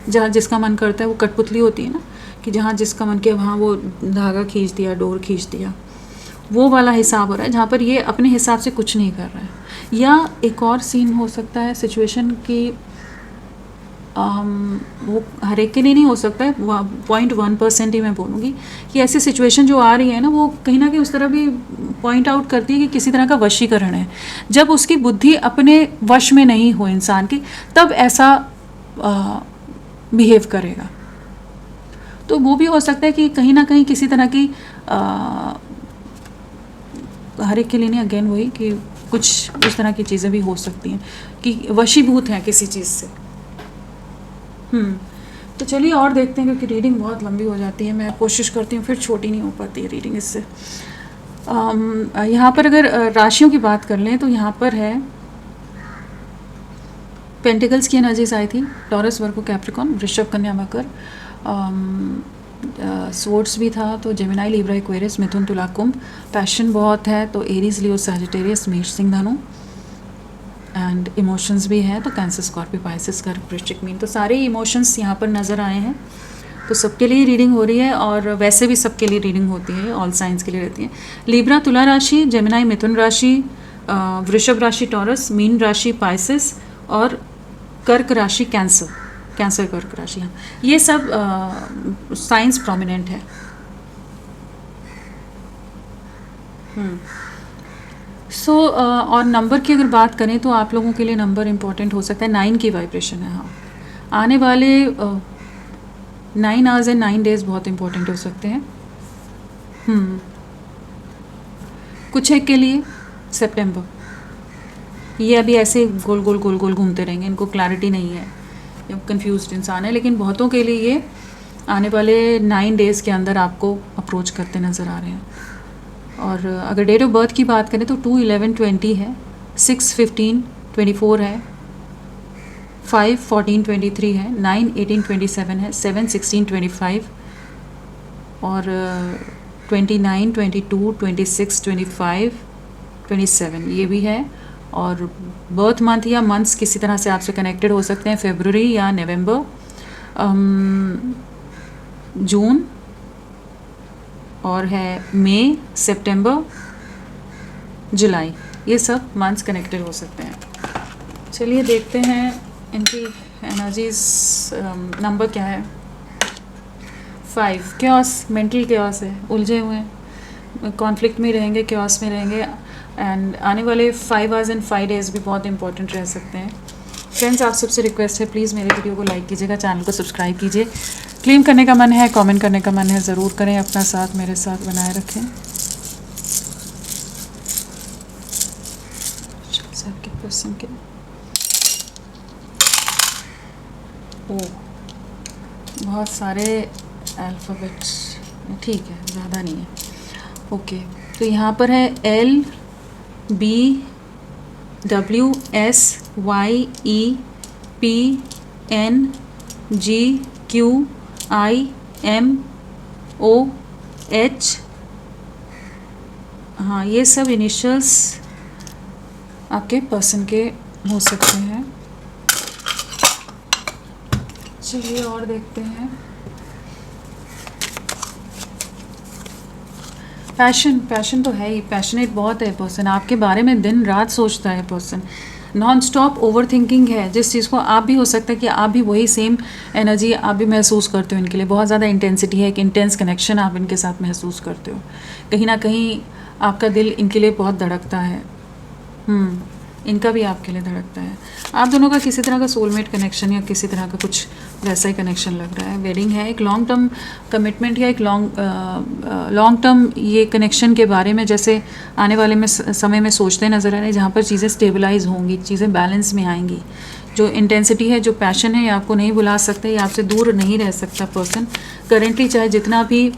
जहाँ जिसका मन करता है, वो कठपुतली होती है ना, कि जहाँ जिसका मन किया वहाँ वो धागा खींच दिया, डोर खींच दिया, वो वाला हिसाब हो रहा है, जहाँ पर ये अपने हिसाब से कुछ नहीं कर रहा है। या एक और सीन हो सकता है सिचुएशन की, वो हर एक के लिए नहीं हो सकता है, 0.1% ही मैं बोलूँगी कि ऐसी सिचुएशन जो आ रही है ना, वो कहीं ना कहीं उस तरह भी पॉइंट आउट करती है कि किसी तरह का वशीकरण है। जब उसकी बुद्धि अपने वश में नहीं हो इंसान की, तब ऐसा बिहेव करेगा। तो वो भी हो सकता है कि कहीं ना कहीं किसी तरह की हर एक के लिए नहीं, अगेन वही कि कुछ उस तरह की चीज़ें भी हो सकती हैं कि वशीभूत हैं किसी चीज़ से। तो चलिए और देखते हैं, क्योंकि रीडिंग बहुत लंबी हो जाती है, मैं कोशिश करती हूँ, फिर छोटी नहीं हो पाती है रीडिंग इससे। यहाँ पर अगर राशियों की बात कर लें तो यहाँ पर है पेंटिकल्स की एनर्जीज आई थी, टॉरस, वर्गो, कैप्रिकॉन, वृषभ, कन्या, मकर। स्वॉर्ड्स भी था तो जेमिनाई, लिब्रा, एक्वेरियस, मिथुन, तुला, कुंभ। पैशन बहुत है तो एरीज, लियो, सैजिटेरियस, मेष, सिंह, धनु। एंड इमोशंस भी हैं तो कैंसर, स्कॉर्पियो, पाइसेस, कर्क, वृश्चिक, मीन। तो सारे इमोशंस यहाँ पर नज़र आए हैं। तो सबके लिए रीडिंग हो रही है, और वैसे भी सबके लिए रीडिंग होती है, ऑल साइंस के लिए रहती है। लिब्रा, तुला राशि, जेमिनाई, मिथुन राशि, वृषभ राशि, टॉरस, मीन राशि, पाइसेस, और कर्क राशि, कैंसर, कर्क राशि। हाँ, ये सब साइंस प्रोमिनेंट है। और नंबर की अगर बात करें तो आप लोगों के लिए नंबर इम्पॉर्टेंट हो सकता है, 9 की वाइब्रेशन है। हाँ, आने वाले 9 आवर्स एंड 9 डेज बहुत इम्पोर्टेंट हो सकते हैं। कुछ एक के लिए सितंबर, ये अभी ऐसे गोल गोल गोल गोल घूमते रहेंगे, इनको क्लैरिटी नहीं है, कंफ्यूज्ड इंसान है, लेकिन बहुतों के लिए ये आने वाले 9 डेज़ के अंदर आपको अप्रोच करते नज़र आ रहे हैं। और अगर डेट ऑफ बर्थ की बात करें तो 2/11/20 है, 6/15/24 है, 5/14/23 है, 9/18/27 है, 7/16/25 और 29/22, 26/25, 27 ये भी है। और बर्थ मंथ या मंथ्स किसी तरह से आपसे कनेक्टेड हो सकते हैं, फरवरी या नवंबर, जून, और है मई, सितंबर, जुलाई, ये सब मंथ्स कनेक्टेड हो सकते हैं। चलिए देखते हैं इनकी एनर्जीज। नंबर क्या है? 5, क्योस, मेंटल क्योस है, उलझे हुए हैं, कॉन्फ्लिक्ट में रहेंगे, क्योस में रहेंगे। एंड आने वाले 5 आवर्स एंड 5 डेज़ भी बहुत इंपॉर्टेंट रह सकते हैं। फ्रेंड्स, आप सबसे रिक्वेस्ट है, प्लीज़ मेरे वीडियो को लाइक कीजिएगा, चैनल को सब्सक्राइब कीजिए। क्लेम करने का मन है, कमेंट करने का मन है, ज़रूर करें, अपना साथ मेरे साथ बनाए रखें। आपके पर्सन के बहुत सारे अल्फ़ाबेट्स, ठीक है, ज़्यादा नहीं है। ओके, तो यहाँ पर है L, B, W, S, Y, E, P, N, G, QIMOH, हाँ ये सब इनिशियल्स आपके पर्सन के हो सकते हैं। चलिए और देखते हैं। पैशन तो है ही, पैशनेट बहुत है पर्सन, आपके बारे में दिन रात सोचता है person, non stop over thinking है जिस चीज़ को आप भी हो सकता है कि आप भी वही सेम एनर्जी आप भी महसूस करते हो इनके लिए, बहुत ज़्यादा इंटेंसिटी है, एक इंटेंस कनेक्शन आप इनके साथ महसूस करते हो, कहीं ना कहीं आपका दिल इनके लिए बहुत धड़कता है। इनका भी आपके लिए धड़कता है। आप दोनों का किसी तरह का सोलमेट कनेक्शन या किसी तरह का कुछ वैसा ही कनेक्शन लग रहा है। वेडिंग है, एक लॉन्ग टर्म कमिटमेंट या एक लॉन्ग टर्म ये कनेक्शन के बारे में जैसे आने वाले में समय में सोचते नज़र आ रहे हैं, जहाँ पर चीज़ें स्टेबलाइज होंगी, चीज़ें बैलेंस में आएंगी। जो इंटेंसिटी है, जो पैशन है, ये आपको नहीं भुला सकते, ये आपसे दूर नहीं रह सकता पर्सन करेंटली, चाहे जितना भी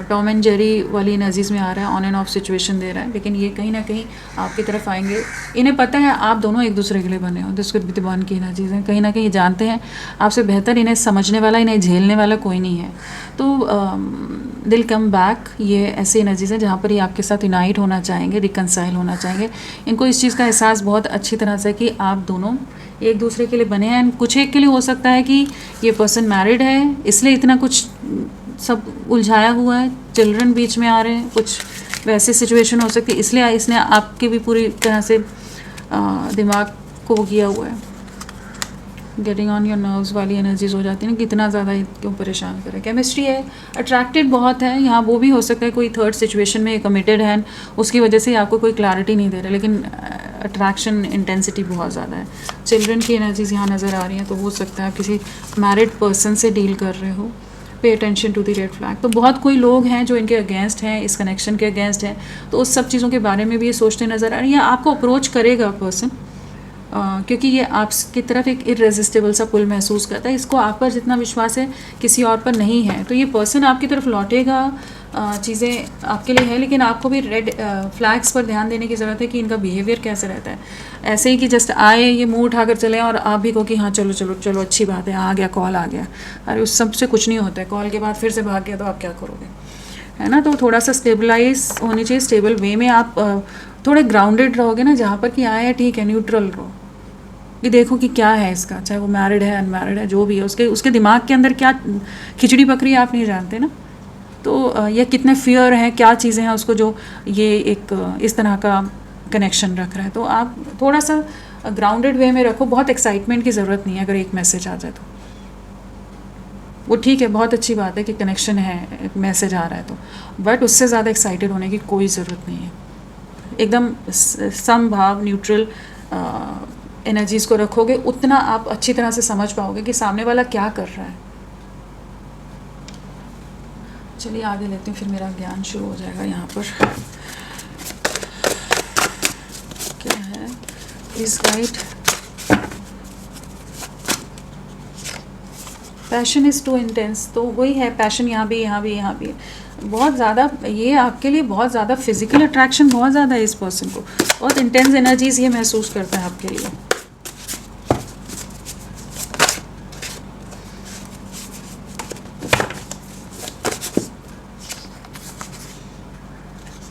टॉम एंड जेरी वाली एनर्जीज़ में आ रहा है, ऑन एंड ऑफ सिचुएशन दे रहा है, लेकिन ये कहीं ना कहीं आपकी तरफ आएंगे। इन्हें पता है आप दोनों एक दूसरे के लिए बने हो, this could be the one की एनर्जीज़ हैं, कहीं ना कहीं जानते हैं आपसे बेहतर इन्हें समझने वाला, इन्हें झेलने वाला कोई नहीं है। तो दिल कम बैक, ये ऐसी एनर्जीज़ हैं जहाँ पर ये आपके साथ यूनाइट होना चाहेंगे, रिकनसाइल होना चाहेंगे। इनको इस चीज़ का एहसास बहुत अच्छी तरह से कि आप दोनों एक दूसरे के लिए बने हैं। एंड कुछ एक के लिए हो सकता है कि ये पर्सन मैरिड है, इसलिए इतना कुछ सब उलझाया हुआ है, चिल्ड्रन बीच में आ रहे हैं, कुछ वैसी सिचुएशन हो सकती है, इसलिए इसने आपके भी पूरी तरह से दिमाग को वो किया हुआ है। गेटिंग ऑन योर नर्व्स वाली एनर्जीज हो जाती है ना, कितना ज़्यादा क्यों परेशान करे। केमिस्ट्री है, अट्रैक्टेड बहुत है यहाँ, वो भी हो सकता है कोई थर्ड सिचुएशन में कमिटेड है, उसकी वजह से आपको कोई क्लैरिटी नहीं दे रहा, लेकिन अट्रैक्शन इंटेंसिटी बहुत ज़्यादा है। चिल्ड्रन की एनर्जीज यहाँ नज़र आ रही हैं, तो हो सकता है आप किसी मैरिड पर्सन से डील कर रहे हो। Pay attention to the red flag. तो बहुत कोई लोग हैं जो इनके अगेंस्ट हैं, इस कनेक्शन के अगेंस्ट हैं, तो उस सब चीज़ों के बारे में भी ये सोचते नज़र आ रहे हैं। या आपको अप्रोच करेगा पर्सन, क्योंकि ये आपकी तरफ एक इररेजिस्टेबल सा पुल महसूस करता है। इसको आप पर जितना विश्वास है किसी और पर नहीं है, तो ये पर्सन आपकी तरफ लौटेगा, चीज़ें आपके लिए है, लेकिन आपको भी रेड फ्लैग्स पर ध्यान देने की ज़रूरत है कि इनका बिहेवियर कैसे रहता है। ऐसे ही कि जस्ट आए, ये मुंह उठाकर चले और आप भी कहो कि हाँ चलो चलो चलो अच्छी बात है, आ गया कॉल आ गया, अरे उस सब से कुछ नहीं होता है। कॉल के बाद फिर से भाग गया तो आप क्या करोगे, है ना। तो थोड़ा सा स्टेबलाइज होनी चाहिए, स्टेबल वे में आप थोड़े ग्राउंडेड रहोगे ना, जहाँ पर कि आए हैं ठीक है, न्यूट्रल रहो, कि देखो कि क्या है इसका, चाहे वो मैरिड है अनमैरिड है जो भी है, उसके दिमाग के अंदर क्या खिचड़ी पकड़ी आप नहीं जानते ना। तो ये कितने फियर हैं, क्या चीज़ें हैं उसको जो ये एक इस तरह का कनेक्शन रख रहा है। तो आप थोड़ा सा ग्राउंडेड वे में रखो, बहुत एक्साइटमेंट की ज़रूरत नहीं है। अगर एक मैसेज आ जाए तो वो ठीक है, बहुत अच्छी बात है कि कनेक्शन है, एक मैसेज आ रहा है तो, बट उससे ज़्यादा एक्साइटेड होने की कोई ज़रूरत नहीं है। एकदम समभाव न्यूट्रल एनर्जीज़ को रखोगे, उतना आप अच्छी तरह से समझ पाओगे कि सामने वाला क्या कर रहा है। चलिए आगे लेते हैं, फिर मेरा ज्ञान शुरू हो जाएगा। यहाँ पर क्या है, please guide. Passion is too intense, तो वही है पैशन, यहाँ भी यहाँ भी यहाँ भी बहुत ज़्यादा, ये आपके लिए बहुत ज़्यादा फिजिकल अट्रैक्शन बहुत ज़्यादा है। इस पर्सन को बहुत इंटेंस एनर्जीज ये महसूस करता है आपके लिए।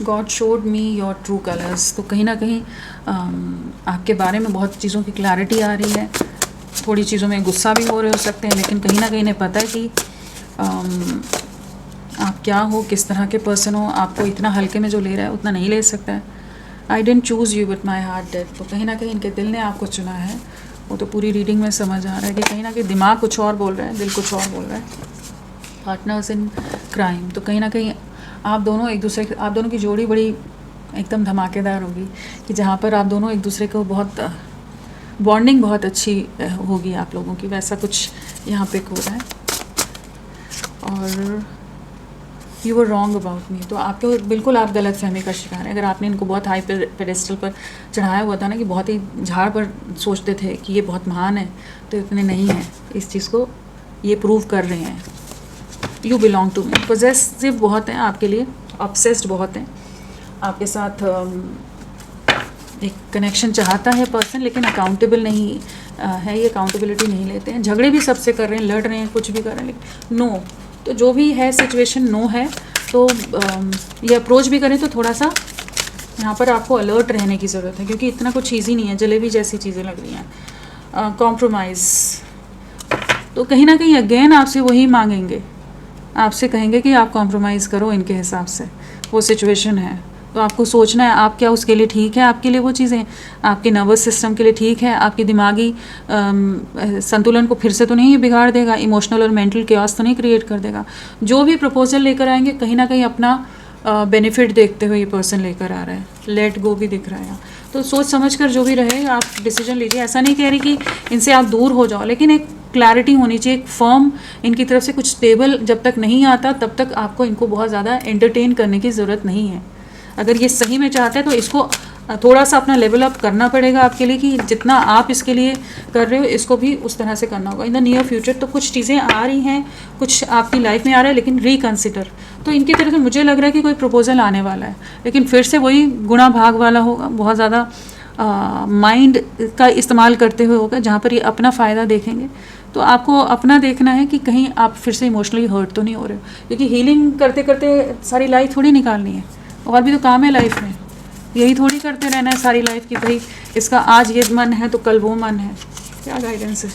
God showed me your true colours, तो कहीं ना कहीं आपके बारे में बहुत चीज़ों की क्लैरिटी आ रही है। थोड़ी चीज़ों में गुस्सा भी हो रहे हो सकते हैं, लेकिन कहीं ना कहीं इन्हें पता है कि आप क्या हो, किस तरह के पर्सन हो। आपको इतना हल्के में जो ले रहा है उतना नहीं ले सकता है। I didn't choose you but my heart did, तो कहीं ना कहीं इनके दिल ने आपको चुना है। वो तो पूरी रीडिंग में समझ आ रहा है कि कहीं ना कहीं दिमाग कुछ और बोल रहा है, दिल कुछ और बोल रहा है। पार्टनर्स इन क्राइम, तो कहीं ना कहीं आप दोनों एक दूसरे, आप दोनों की जोड़ी बड़ी एकदम धमाकेदार होगी, कि जहाँ पर आप दोनों एक दूसरे को बहुत बॉन्डिंग बहुत अच्छी होगी आप लोगों की, वैसा कुछ यहाँ पे हो रहा है। और you were wrong about me, तो आपको बिल्कुल आप गलत फहमी का शिकार हैं। अगर आपने इनको बहुत हाई पेडेस्टल पर चढ़ाया हुआ था ना, कि बहुत ही झाड़ पर सोचते थे कि ये बहुत महान है, तो इतने नहीं हैं। इस चीज़ को ये प्रूव कर रहे हैं। You belong to me, possessive बहुत हैं आपके लिए, ऑब्सेस्ड बहुत हैं आपके साथ। एक कनेक्शन चाहता है पर्सन, लेकिन अकाउंटेबल नहीं है, ये अकाउंटेबिलिटी नहीं लेते हैं, झगड़े भी सबसे कर रहे हैं, लड़ रहे हैं, कुछ भी कर रहे हैं, लेकिन नो, तो जो भी है सिचुएशन नो है, तो ये अप्रोच भी करें तो थोड़ा सा यहाँ पर आपको अलर्ट रहने की ज़रूरत है, क्योंकि इतना कुछ ईजी नहीं है, जलेबी जैसी चीज़ें लग रही हैं। कॉम्प्रोमाइज़, तो कहीं ना कहीं अगेन आपसे वही मांगेंगे, आपसे कहेंगे कि आप कॉम्प्रोमाइज़ करो इनके हिसाब से, वो सिचुएशन है, तो आपको सोचना है आप क्या उसके लिए ठीक है, आपके लिए वो चीज़ें आपके नर्वस सिस्टम के लिए ठीक है, आपकी दिमागी संतुलन को फिर से तो नहीं बिगाड़ देगा, इमोशनल और मेंटल केओस तो नहीं क्रिएट कर देगा। जो भी प्रपोजल लेकर आएंगे कहीं ना कहीं अपना बेनिफिट देखते हुए ये पर्सन लेकर आ रहा है, लेट गो भी दिख रहा है। तो सोच समझ कर जो भी रहे आप डिसीजन लीजिए। ऐसा नहीं कह रही कि इनसे आप दूर हो जाओ, लेकिन एक क्लैरिटी होनी चाहिए, एक फर्म इनकी तरफ से कुछ स्टेबल जब तक नहीं आता तब तक आपको इनको बहुत ज़्यादा एंटरटेन करने की ज़रूरत नहीं है। अगर ये सही में चाहते हैं तो इसको थोड़ा सा अपना लेवल अप करना पड़ेगा आपके लिए, कि जितना आप इसके लिए कर रहे हो इसको भी उस तरह से करना होगा इन द नियर फ्यूचर। तो कुछ चीज़ें आ रही हैं, कुछ आपकी लाइफ में आ रहा है, लेकिन रिकन्सिडर। तो इनकी तरफ से मुझे लग रहा है कि कोई प्रपोजल आने वाला है, लेकिन फिर से वही गुणा भाग वाला होगा, बहुत ज़्यादा माइंड का इस्तेमाल करते हुए होगा, जहाँ पर ये अपना फ़ायदा देखेंगे। तो आपको अपना देखना है कि कहीं आप फिर से इमोशनली हर्ट तो नहीं हो रहे हो, क्योंकि हीलिंग करते करते सारी लाइफ थोड़ी निकालनी है, और भी तो काम है लाइफ में, यही थोड़ी करते रहना है सारी लाइफ की भाई इसका आज ये मन है तो कल वो मन है। क्या गाइडेंस है?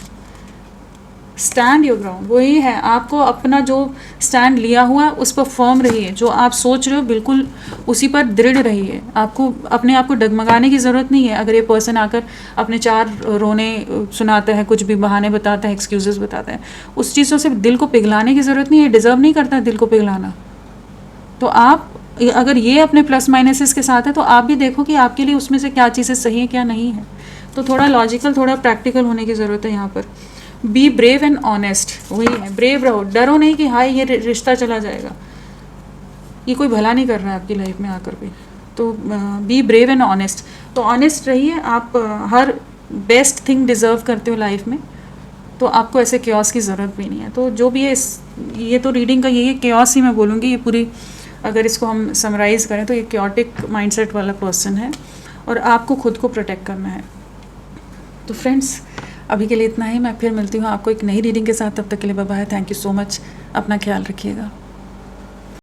स्टैंड योर ग्राउंड, वही है, आपको अपना जो स्टैंड लिया हुआ है उस पर फर्म रहिए, जो आप सोच रहे हो बिल्कुल उसी पर दृढ़ रहिए। आपको अपने आप को डगमगाने की ज़रूरत नहीं है। अगर ये पर्सन आकर अपने चार रोने सुनाता है, कुछ भी बहाने बताता है, एक्सक्यूजेस बताता है, उस चीज़ों से दिल को पिघलाने की ज़रूरत नहीं है, डिज़र्व नहीं करता दिल को पिघलाना। तो आप अगर ये अपने प्लस माइनसेस के साथ है तो आप भी देखो कि आपके लिए उसमें से क्या चीज़ें सही है क्या नहीं है। तो थोड़ा लॉजिकल, थोड़ा प्रैक्टिकल होने की ज़रूरत है यहाँ पर। बी ब्रेव एंड ऑनेस्ट, वही है, ब्रेव रहो, डरो नहीं कि हाय ये रिश्ता चला जाएगा, ये कोई भला नहीं कर रहा है आपकी लाइफ में आकर भी। तो बी ब्रेव एंड ऑनेस्ट, तो ऑनेस्ट रहिए, आप हर बेस्ट थिंग डिज़र्व करते हो लाइफ में, तो आपको ऐसे केओस की ज़रूरत भी नहीं है। तो जो भी है ये तो रीडिंग का यही केओस ही मैं बोलूँगी, ये पूरी अगर इसको हम समराइज़ करें तो ये क्योटिक माइंडसेट वाला पर्सन है, और आपको खुद को प्रोटेक्ट करना है। तो फ्रेंड्स अभी के लिए इतना ही, मैं फिर मिलती हूँ आपको एक नई रीडिंग के साथ, तब तक के लिए bye bye, thank you so much, अपना ख्याल रखिएगा।